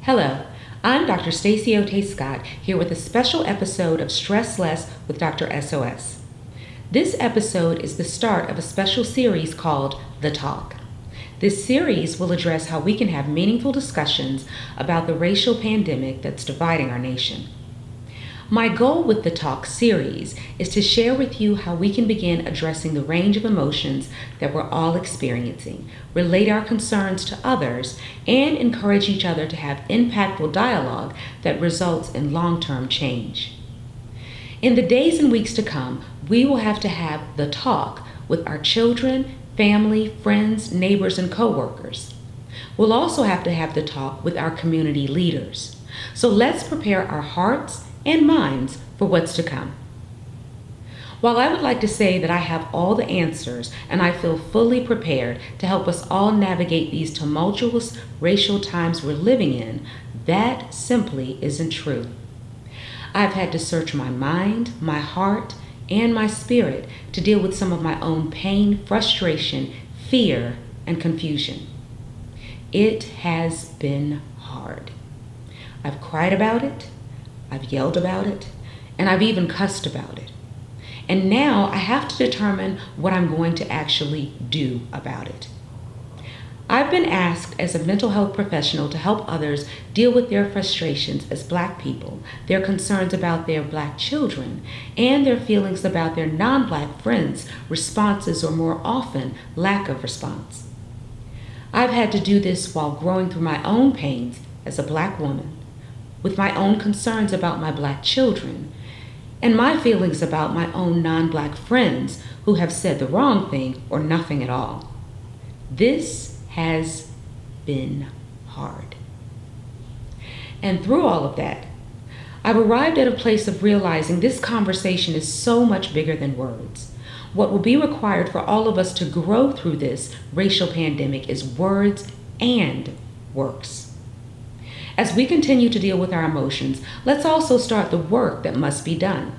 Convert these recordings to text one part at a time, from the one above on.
Hello, I'm Dr. Stacey Ote Scott here with a special episode of Stress Less with Dr. SOS. This episode is the start of a special series called The Talk. This series will address how we can have meaningful discussions about the racial pandemic that's dividing our nation. My goal with the Talk series is to share with you how we can begin addressing the range of emotions that we're all experiencing, relate our concerns to others, and encourage each other to have impactful dialogue that results in long-term change. In the days and weeks to come, we will have to have the talk with our children, family, friends, neighbors, and coworkers. We'll also have to have the talk with our community leaders. So let's prepare our hearts and minds for what's to come. While I would like to say that I have all the answers and I feel fully prepared to help us all navigate these tumultuous racial times we're living in, that simply isn't true. I've had to search my mind, my heart, and my spirit to deal with some of my own pain, frustration, fear, and confusion. It has been hard. I've cried about it, I've yelled about it, and I've even cussed about it. And now I have to determine what I'm going to actually do about it. I've been asked as a mental health professional to help others deal with their frustrations as Black people, their concerns about their Black children, and their feelings about their non-Black friends' responses or more often lack of response. I've had to do this while growing through my own pains as a Black woman, with my own concerns about my Black children, and my feelings about my own non-Black friends who have said the wrong thing or nothing at all. This has been hard. And through all of that, I've arrived at a place of realizing this conversation is so much bigger than words. What will be required for all of us to grow through this racial pandemic is words and works. As we continue to deal with our emotions, let's also start the work that must be done.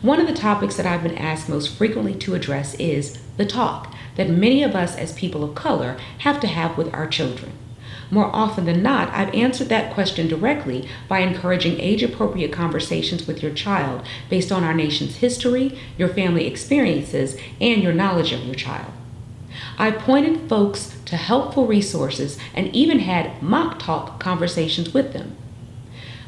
One of the topics that I've been asked most frequently to address is the talk that many of us as people of color have to have with our children. More often than not, I've answered that question directly by encouraging age-appropriate conversations with your child based on our nation's history, your family experiences, and your knowledge of your child. I pointed folks to helpful resources and even had mock talk conversations with them.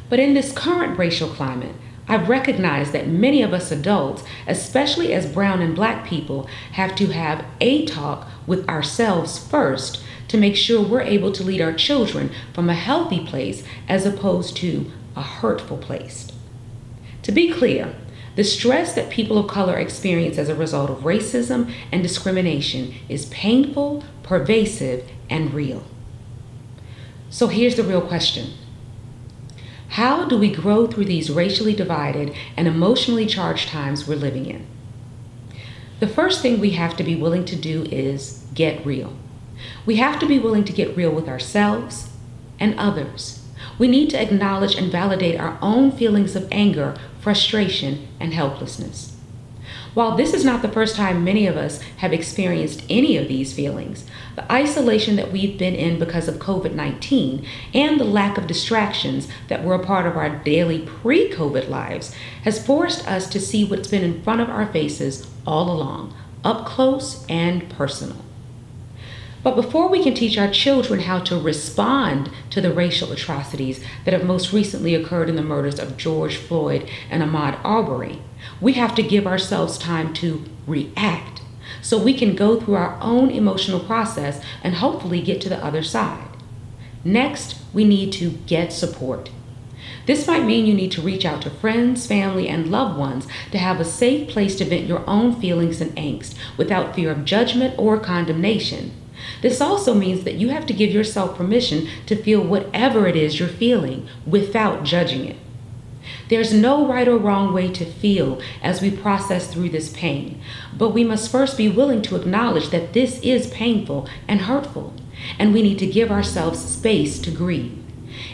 But in this current racial climate, I've recognized that many of us adults, especially as brown and Black people, have to have a talk with ourselves first to make sure we're able to lead our children from a healthy place as opposed to a hurtful place. To be clear, the stress that people of color experience as a result of racism and discrimination is painful, pervasive, and real. So here's the real question. How do we grow through these racially divided and emotionally charged times we're living in? The first thing we have to be willing to do is get real. We have to be willing to get real with ourselves and others. We need to acknowledge and validate our own feelings of anger, frustration, and helplessness. While this is not the first time many of us have experienced any of these feelings, the isolation that we've been in because of COVID-19 and the lack of distractions that were a part of our daily pre-COVID lives has forced us to see what's been in front of our faces all along, up close and personal. But before we can teach our children how to respond to the racial atrocities that have most recently occurred in the murders of George Floyd and Ahmaud Arbery, we have to give ourselves time to react so we can go through our own emotional process and hopefully get to the other side. Next, we need to get support. This might mean you need to reach out to friends, family, and loved ones to have a safe place to vent your own feelings and angst without fear of judgment or condemnation. This also means that you have to give yourself permission to feel whatever it is you're feeling without judging it. There's no right or wrong way to feel as we process through this pain, but we must first be willing to acknowledge that this is painful and hurtful, and we need to give ourselves space to grieve.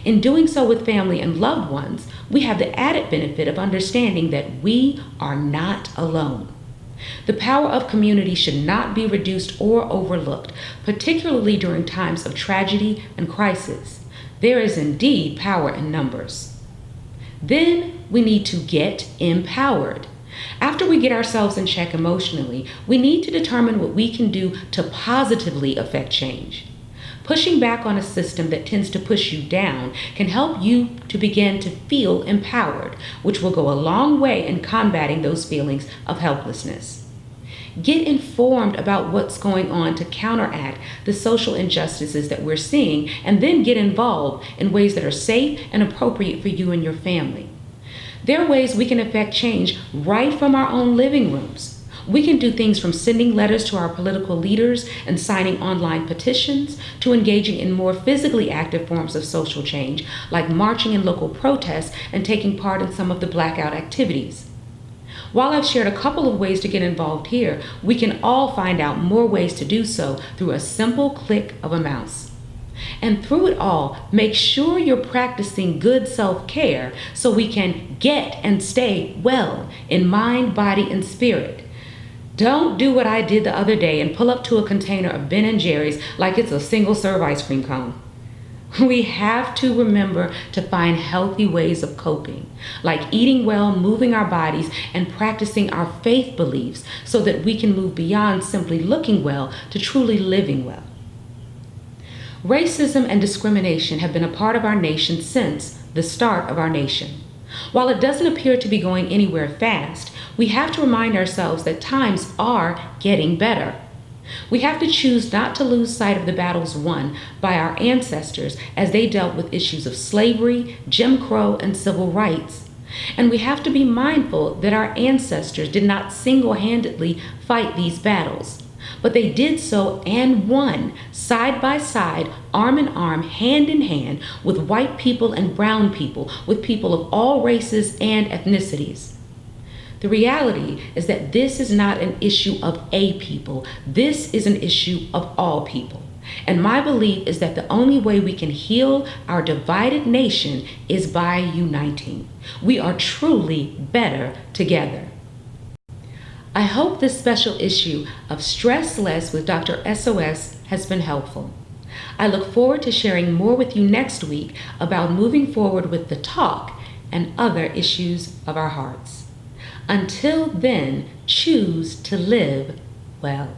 In doing so with family and loved ones, we have the added benefit of understanding that we are not alone. The power of community should not be reduced or overlooked, particularly during times of tragedy and crisis. There is indeed power in numbers. Then we need to get empowered. After we get ourselves in check emotionally, we need to determine what we can do to positively affect change. Pushing back on a system that tends to push you down can help you to begin to feel empowered, which will go a long way in combating those feelings of helplessness. Get informed about what's going on to counteract the social injustices that we're seeing, and then get involved in ways that are safe and appropriate for you and your family. There are ways we can affect change right from our own living rooms. We can do things from sending letters to our political leaders and signing online petitions to engaging in more physically active forms of social change, like marching in local protests and taking part in some of the blackout activities. While I've shared a couple of ways to get involved here, we can all find out more ways to do so through a simple click of a mouse. And through it all, make sure you're practicing good self-care so we can get and stay well in mind, body, and spirit. Don't do what I did the other day and pull up to a container of Ben & Jerry's like it's a single-serve ice cream cone. We have to remember to find healthy ways of coping, like eating well, moving our bodies, and practicing our faith beliefs so that we can move beyond simply looking well to truly living well. Racism and discrimination have been a part of our nation since the start of our nation. While it doesn't appear to be going anywhere fast, we have to remind ourselves that times are getting better. We have to choose not to lose sight of the battles won by our ancestors as they dealt with issues of slavery, Jim Crow, and civil rights. And we have to be mindful that our ancestors did not single-handedly fight these battles, but they did so and won side by side, arm in arm, hand in hand with white people and brown people, with people of all races and ethnicities. The reality is that this is not an issue of a people. This is an issue of all people. And my belief is that the only way we can heal our divided nation is by uniting. We are truly better together. I hope this special issue of Stress Less with Dr. SOS has been helpful. I look forward to sharing more with you next week about moving forward with the talk and other issues of our hearts. Until then, choose to live well.